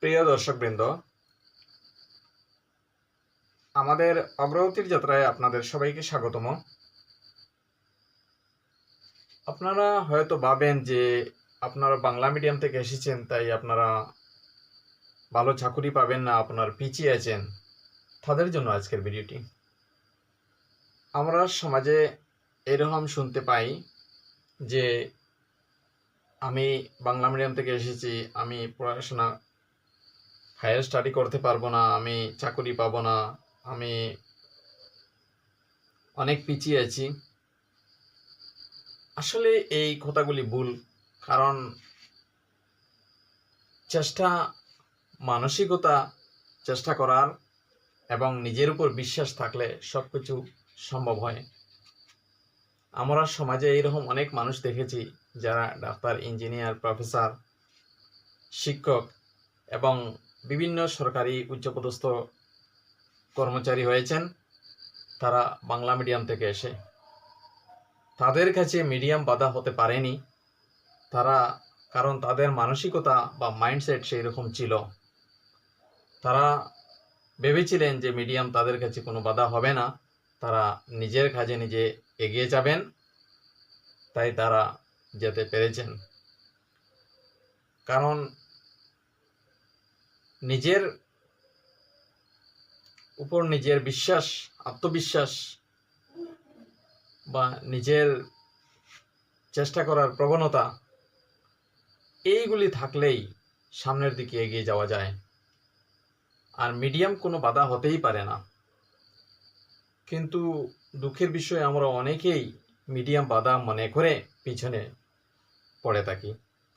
প্রিয় দর্শকবৃন্দ, আমাদের অগ্রগতির যাত্রায় আপনাদের সবাইকে স্বাগতম। আপনারা হয়তো ভাবেন যে আপনারা বাংলা মিডিয়াম থেকে এসেছেন, তাই আপনারা ভালো চাকুরি পাবেন না, আপনার পিছিয়ে আছেন। তাদের জন্য আজকের ভিডিওটি। আমরা সমাজে এরকম শুনতে পাই যে আমি বাংলা মিডিয়াম থেকে এসেছি, আমি পড়াশোনা হায়ার স্টাডি করতে পারবো না, আমি চাকুরি পাবো না, আমি অনেক পিছিয়ে আছি। আসলে এই কথাগুলি ভুল। কারণ চেষ্টা, মানসিকতা, চেষ্টা করার এবং নিজের উপর বিশ্বাস থাকলে সব কিছু সম্ভব হয়। আমরা সমাজে এইরকম অনেক মানুষ দেখেছি যারা ডাক্তার, ইঞ্জিনিয়ার, প্রফেসর, শিক্ষক এবং বিভিন্ন সরকারি উচ্চপদস্থ কর্মচারী হয়েছেন। তারা বাংলা মিডিয়াম থেকে এসে তাদের কাছে মিডিয়াম বাধা হতে পারেনি। কারণ তাদের মানসিকতা বা মাইন্ডসেট সেই রকম ছিল। তারা ভেবেছিলেন যে মিডিয়াম তাদের কাছে কোনো বাধা হবে না, তারা নিজের কাজে নিজে এগিয়ে যাবেন, তাই তারা যেতে পেরেছেন। কারণ নিজের উপর নিজের বিশ্বাস, আত্মবিশ্বাস বা নিজের চেষ্টা করার প্রবণতা, এইগুলি থাকলেই সামনের দিকে এগিয়ে যাওয়া যায়। আর মিডিয়াম কোনো বাধা হতেই পারে না। কিন্তু দুঃখের বিষয়, আমরা অনেকেই মিডিয়াম বাধা মনে করে পিছনে পড়ে থাকি,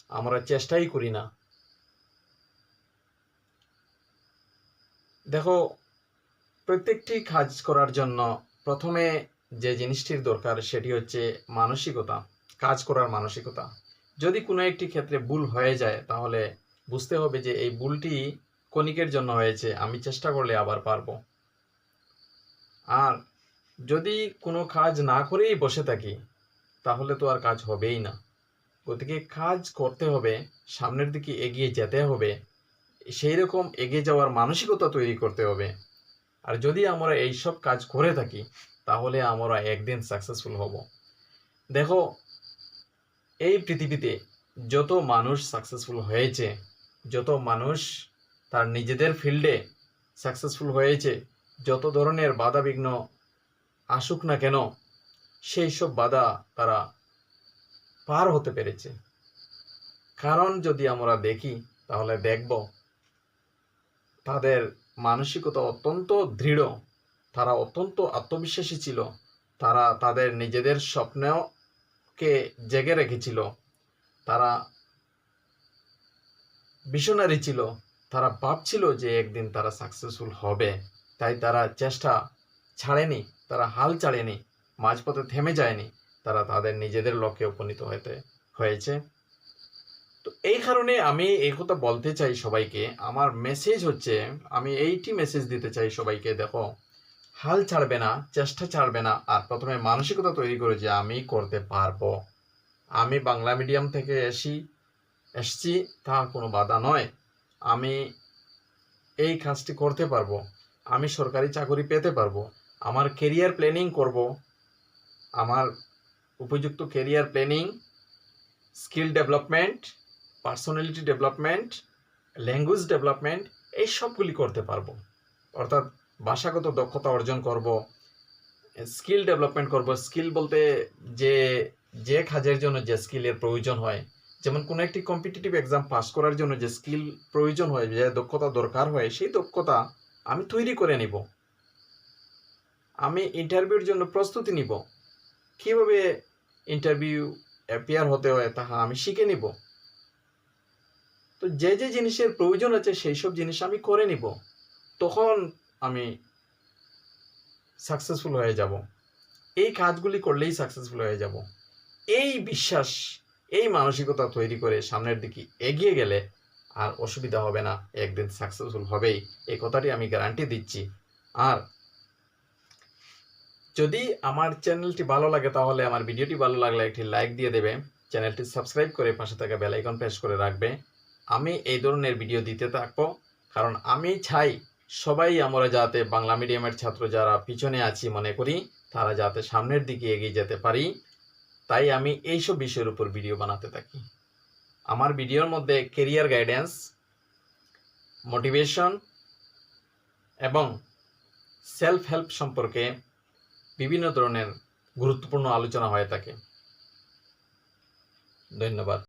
আমরা চেষ্টাই করি না। দেখো, প্রত্যেকটি কাজ করার জন্য প্রথমে যে জিনিসটির দরকার সেটি হচ্ছে মানসিকতা, কাজ করার মানসিকতা। যদি কোনো একটি ক্ষেত্রে ভুল হয়ে যায় তাহলে বুঝতে হবে যে এই ভুলটি ক্ষণিকের জন্য হয়েছে, আমি চেষ্টা করলে আবার পারবো। আর যদি কোনো কাজ না করেই বসে থাকি তাহলে তো আর কাজ হবেই না। গতিকে কাজ করতে হবে, সামনের দিকে এগিয়ে যেতে হবে, সেই রকম এগিয়ে যাওয়ার মানসিকতা তৈরি করতে হবে। আর যদি আমরা এইসব কাজ করে থাকি তাহলে আমরা একদিন সাকসেসফুল হব। দেখো, এই পৃথিবীতে যত মানুষ সাকসেসফুল হয়েছে, যত মানুষ তার নিজেদের ফিল্ডে সাকসেসফুল হয়েছে, যত ধরনের বাধা বিঘ্ন আসুক না কেন, সেই সব বাধা তারা পার হতে পেরেছে। কারণ যদি আমরা দেখি তাহলে দেখব তাদের মানসিকতা অত্যন্ত দৃঢ়, তারা অত্যন্ত আত্মবিশ্বাসী ছিল, তারা তাদের নিজেদের স্বপ্নকে জেগে রেখেছিল, তারা ভিশনারি ছিল, তারা ভাবছিল যে একদিন তারা সাকসেসফুল হবে। তাই তারা চেষ্টা ছাড়েনি, তারা হাল ছাড়েনি, মাঝপথে থেমে যায়নি, তারা তাদের নিজেদের লক্ষ্যে উপনীত হয়েছে। তো এই কারণে আমি এই কথা বলতে চাই সবাইকে। আমার মেসেজ হচ্ছে, আমি এইটি মেসেজ দিতে চাই সবাইকে, দেখো, হাল ছাড়বে না, চেষ্টা ছাড়বে না, আর প্রথমে মানসিকতা তৈরি করে যে আমি করতে পারবো। আমি বাংলা মিডিয়াম থেকে এসছি তা কোনো বাধা নয়, আমি এই কাজটি করতে পারবো, আমি সরকারি চাকরি পেতে পারবো, আমার কেরিয়ার প্ল্যানিং করব, আমার উপযুক্ত career planning, skill development, personality development, language development, এই সবগুলি করতে পারবো। অর্থাৎ ভাষাগত দক্ষতা অর্জন করব, স্কিল ডেভেলপমেন্ট করব। স্কিল বলতে যে কাজের জন্য যে স্কিলের প্রয়োজন হয়, যেমন কোনো একটি কম্পিটিটিভ এক্সাম পাস করার জন্য যে স্কিল প্রয়োজন হয়, যে দক্ষতা দরকার হয়, সেই দক্ষতা আমি তৈরি করে নিব। আমি ইন্টারভিউর জন্য প্রস্তুতি নিব, কীভাবে ইন্টারভিউ অ্যাপিয়ার হতে হয় তাহা আমি শিখে নিব। তো যে জিনিসের প্রয়োজন আছে সেই সব জিনিস আমি করে নিব, তখন আমি সাকসেসফুল হয়ে যাব। এই কাজগুলি করলেই সাকসেসফুল হয়ে যাব। এই বিশ্বাস, এই মানসিকতা তৈরি করে সামনের দিকে এগিয়ে গেলে আর অসুবিধা হবে না, একদিন সাকসেসফুল হবেই, এই কথাটি আমি গ্যারান্টি দিচ্ছি। আর যদি আমার চ্যানেলটি ভালো লাগে তাহলে আমার ভিডিওটি ভালো লাগলে একটি লাইক দিয়ে দেবে, চ্যানেলটি সাবস্ক্রাইব করে পাশে থাকা বেল আইকন প্রেস করে রাখবে। আমি এই ধরনের ভিডিও দিতে থাকবো, কারণ আমি চাই সবাই আমরা যাতে বাংলা মিডিয়ামের ছাত্র যারা পিছনে আছি মনে করি তারা যাতে সামনের দিকে এগিয়ে যেতে পারি, তাই আমি এইসব বিষয়ের উপর ভিডিও বানাতে থাকি। আমার ভিডিওর মধ্যে কেরিয়ার গাইডেন্স, মোটিভেশন এবং সেলফ হেল্প সম্পর্কে বিভিন্ন ধরনের গুরুত্বপূর্ণ আলোচনা হয়ে থাকে। ধন্যবাদ।